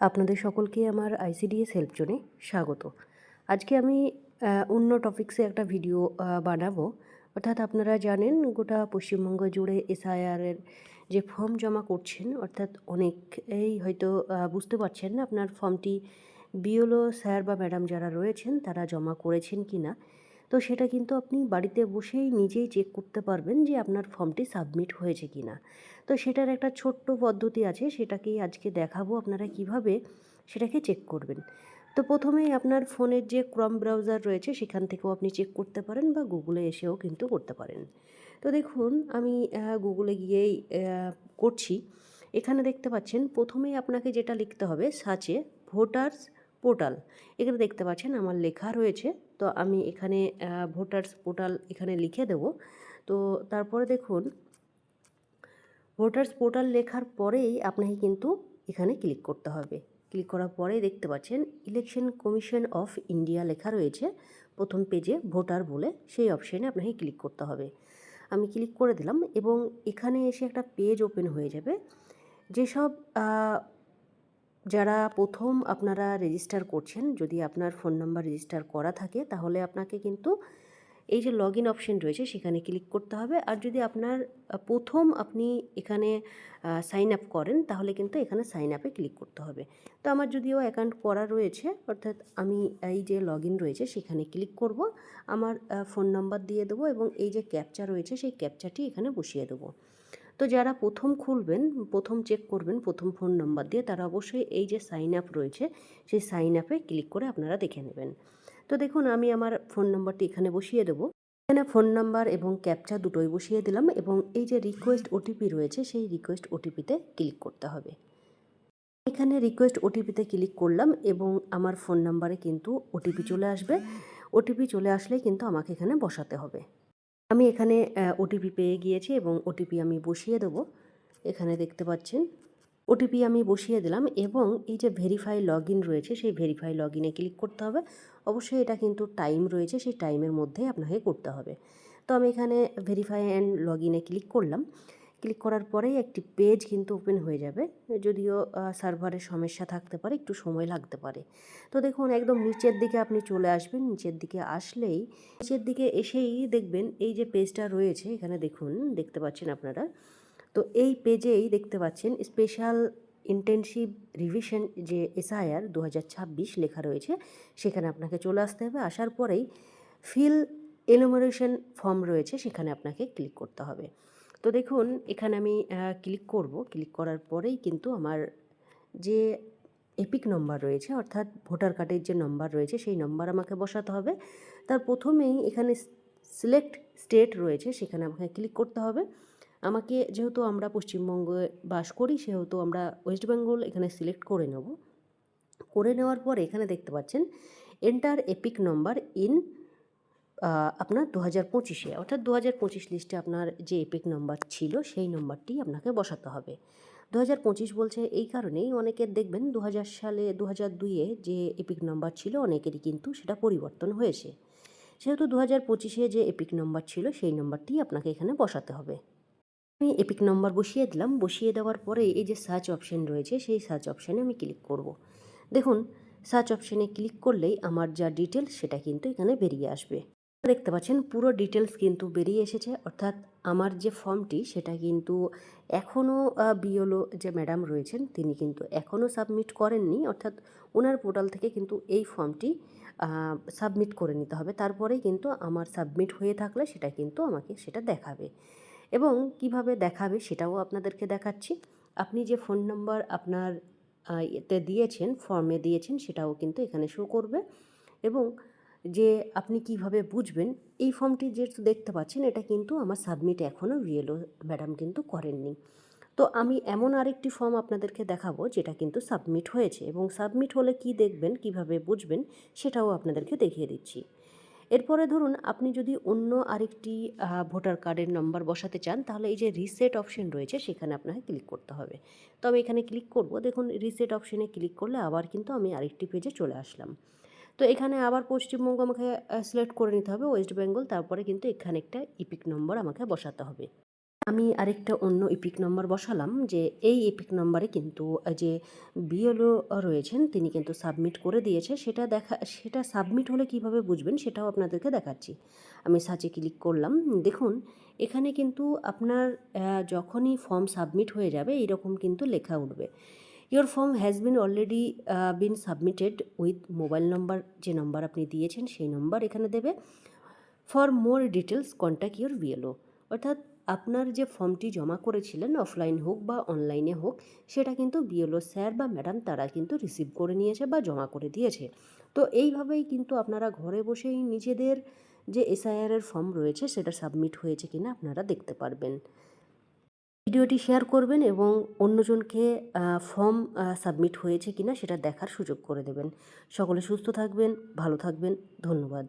আপনাদের সকলকে আমার আইসিডিএস হেল্প জোনে স্বাগত। আজকে আমি অন্য টপিক্সে একটা ভিডিও বানাবো। অর্থাৎ আপনারা জানেন গোটা পশ্চিমবঙ্গ জুড়ে এসআইআরের যে ফর্ম জমা করছেন, অর্থাৎ অনেকেই হয়তো বুঝতে পারছেন না আপনার ফর্মটি বিএলও স্যার বা ম্যাডাম যারা রয়েছেন তারা জমা করেছেন কি না। তো সেটা কিন্তু আপনি বাড়িতে বসেই নিজেই চেক করতে পারবেন যে আপনার ফর্মটি সাবমিট হয়েছে কি না। তো সেটার একটা ছোট্ট পদ্ধতি আছে, সেটাকেই আজকে দেখাবো আপনারা কিভাবে সেটাকে চেক করবেন। তো প্রথমেই আপনার ফোনের যে ক্রম ব্রাউজার রয়েছে সেখান থেকেও আপনি চেক করতে পারেন বা গুগলে এসেও কিন্তু করতে পারেন। তো দেখুন আমি গুগলে গিয়েই করছি। এখানে দেখতে পাচ্ছেন প্রথমেই আপনাকে যেটা লিখতে হবে সার্চে ভোটার্স পোর্টাল। এখানে দেখতে পাচ্ছেন আমার লেখা রয়েছে। তো আমি এখানে ভোটার্স পোর্টাল এখানে লিখে দেব। তো তারপরে দেখুন ভোটার্স পোর্টাল লেখার পরেই আপনাকে কিন্তু এখানে ক্লিক করতে হবে। ক্লিক করার পরেই দেখতে পাচ্ছেন ইলেকশন কমিশন অফ ইন্ডিয়া লেখা রয়েছে প্রথম পেজে ভোটার বলে, সেই অপশানে আপনাকে ক্লিক করতে হবে। আমি ক্লিক করে দিলাম এবং এখানে এসে একটা পেজ ওপেন হয়ে যাবে। যেসব যারা প্রথম আপনারা রেজিস্টার করছেন, যদি আপনার ফোন নাম্বার রেজিস্টার করা থাকে তাহলে আপনাকে কিন্তু এই যে লগ ইন অপশন রয়েছে সেখানে ক্লিক করতে হবে। আর যদি আপনার প্রথম আপনি এখানে সাইন আপ করেন তাহলে কিন্তু এখানে সাইন আপে ক্লিক করতে হবে। তো আমার যদিও অ্যাকাউন্ট করা রয়েছে, অর্থাৎ আমি এই যে লগ ইন রয়েছে সেখানে ক্লিক করব, আমার ফোন নাম্বার দিয়ে দেবো এবং এই যে ক্যাপচা রয়েছে সেই ক্যাপচাটি এখানে বসিয়ে দেবো। তো যারা প্রথম খুলবেন, প্রথম চেক করবেন প্রথম ফোন নাম্বার দিয়ে, তারা অবশ্যই এই যে সাইন আপ রয়েছে সেই সাইন আপে ক্লিক করে আপনারা দেখে নেবেন। তো দেখুন আমি আমার ফোন নাম্বারটি এখানে বসিয়ে দেবো। এখানে ফোন নাম্বার এবং ক্যাপচা দুটোই বসিয়ে দিলাম এবং এই যে রিকোয়েস্ট ওটিপি রয়েছে সেই রিকোয়েস্ট ওটিপিতে ক্লিক করতে হবে। এখানে রিকোয়েস্ট ওটিপিতে ক্লিক করলাম এবং আমার ফোন নাম্বারে কিন্তু ওটিপি চলে আসবে। ওটিপি চলে আসলে কিন্তু আমাকে এখানে বসাতে হবে। আমি এখানে ওটিপি পেয়ে গিয়েছি এবং ওটিপি আমি বসিয়ে দেবো। এখানে দেখতে পাচ্ছেন ওটিপি আমি বসিয়ে দিলাম এবং এই যে ভেরিফাই লগ ইন রয়েছে সেই ভেরিফাই লগ ইনে ক্লিক করতে হবে। অবশ্যই এটা কিন্তু টাইম রয়েছে, সেই টাইমের মধ্যেই আপনাকে করতে হবে। তো আমি এখানে ভেরিফাই অ্যান্ড লগ ইনে ক্লিক করলাম। ক্লিক করার পরেই একটি পেজ কিন্তু ওপেন হয়ে যাবে, যদিও সার্ভারের সমস্যা থাকতে পারে, একটু সময় লাগতে পারে। তো দেখুন একদম নিচের দিকে আপনি চলে আসবেন। নিচের দিকে আসলেই নিচের দিকে এসেই দেখবেন এই যে পেজটা রয়েছে এখানে দেখুন, দেখতে পাচ্ছেন আপনারা। তো এই পেজেই দেখতে পাচ্ছেন স্পেশাল ইন্টেনসিভ রিভিশন যে এসআইআর 2026 লেখা রয়েছে, সেখানে আপনাকে চলে আসতে হবে। আসার পরেই ফিল এনুমারেশন ফর্ম রয়েছে সেখানে আপনাকে ক্লিক করতে হবে। তো দেখুন এখানে আমি ক্লিক করব। ক্লিক করার পরেই কিন্তু আমার যে এপিক নম্বর রয়েছে, অর্থাৎ ভোটার কার্ডের যে নম্বর রয়েছে সেই নম্বর আমাকে বসাতে হবে। তার প্রথমেই এখানে সিলেক্ট স্টেট রয়েছে সেখানে আমাকে ক্লিক করতে হবে। আমাকে যেহেতু আমরা পশ্চিমবঙ্গে বাস করি সেহেতু আমরা ওয়েস্ট বেঙ্গল এখানে সিলেক্ট করে নেব। করে নেওয়ার পরে এখানে দেখতে পাচ্ছেন এন্টার এপিক নম্বর ইন আপনার 2025-এ, অর্থাৎ 2025 লিস্টে আপনার যে এপিক নম্বর ছিল সেই নম্বরটি আপনাকে বসাতে হবে। 2025 বলছে এই কারণেই, অনেকের দেখবেন 2000 সালে 2002-এ যে এপিক নম্বর ছিল অনেকেরই কিন্তু সেটা পরিবর্তন হয়েছে। সেহেতু 2025-এ যে এপিক নম্বর ছিল সেই নম্বরটি আপনাকে এখানে বসাতে হবে। আমি এপিক নম্বর বসিয়ে দিলাম। বসিয়ে দেওয়ার পরে এই যে সার্চ অপশন রয়েছে সেই সার্চ অপশানে আমি ক্লিক করব। দেখুন সার্চ অপশানে ক্লিক করলেই আমার যা ডিটেলস সেটা কিন্তু এখানে বেরিয়ে আসবে। দেখতে পাচ্ছেন পুরো ডিটেলস কিন্তু বেরিয়ে এসেছে, অর্থাৎ আমার যে ফর্মটি সেটা কিন্তু এখনও বিএলও যে ম্যাডাম রয়েছেন তিনি কিন্তু এখনও সাবমিট করেননি, অর্থাৎ ওনার পোর্টাল থেকে কিন্তু এই ফর্মটি সাবমিট করে নিতে হবে। তারপরেই কিন্তু আমার সাবমিট হয়ে থাকলে সেটা কিন্তু আমাকে সেটা দেখাবে এবং কিভাবে দেখাবে সেটাও আপনাদেরকে দেখাচ্ছি। আপনি যে ফোন নাম্বার আপনার এতে দিয়েছেন, ফর্মে দিয়েছেন, সেটাও কিন্তু এখানে শো করবে এবং যে আপনি কিভাবে বুঝবেন এই ফর্মটি যেহেতু দেখতে পাচ্ছেন এটা কিন্তু আমার সাবমিট এখনও বিএলও ম্যাডাম কিন্তু করেননি। তো আমি এমন আরেকটি ফর্ম আপনাদেরকে দেখাবো যেটা কিন্তু সাবমিট হয়েছে এবং সাবমিট হলে কি দেখবেন, কিভাবে বুঝবেন সেটাও আপনাদেরকে দেখিয়ে দিচ্ছি। এরপরে ধরুন আপনি যদি অন্য আরেকটি ভোটার কার্ডের নম্বর বসাতে চান তাহলে এই যে রিসেট অপশন রয়েছে সেখানে আপনাকে ক্লিক করতে হবে। তো আমি এখানে ক্লিক করব। দেখুন রিসেট অপশনে ক্লিক করলে আবার কিন্তু আমি আরেকটি পেজে চলে আসলাম। তো এখানে আবার পশ্চিমবঙ্গ আমাকে সিলেক্ট করে নিতে হবে, ওয়েস্ট বেঙ্গল, তারপরে কিন্তু এখানে একটা ইপিক নম্বর আমাকে বসাতে হবে। আমি আরেকটা অন্য এপিক নম্বর বসালাম, যে এই এপিক নম্বরে কিন্তু যে বিএলও রয়েছেন তিনি কিন্তু সাবমিট করে দিয়েছে। সেটা সাবমিট হলে কিভাবে বুঝবেন সেটাও আপনাদেরকে দেখাচ্ছি। আমি সার্চে ক্লিক করলাম। দেখুন এখানে কিন্তু আপনার যখনই ফর্ম সাবমিট হয়ে যাবে এইরকম কিন্তু লেখা উঠবে, your form has been already been submitted with mobile নম্বর, যে নম্বর আপনি দিয়েছেন সেই নম্বর এখানে দেবে। For more details contact your BLO. অর্থাৎ আপনার যে ফর্মটি জমা করেছিলেন অফলাইন হোক বা অনলাইনে হোক, সেটা কিন্তু বিএলও স্যার বা ম্যাডাম তারা কিন্তু রিসিভ করে নিয়েছে বা জমা করে দিয়েছে। তো এইভাবেই কিন্তু আপনারা ঘরে বসেই নিজেদের যে এসআইআরের ফর্ম রয়েছে সেটা সাবমিট হয়েছে কিনা আপনারা দেখতে পারবেন। ভিডিওটি শেয়ার করবেন এবং অন্যজনকে ফর্ম সাবমিট হয়েছে কিনা সেটা দেখার সুযোগ করে দেবেন। সকলে সুস্থ থাকবেন, ভালো থাকবেন। ধন্যবাদ।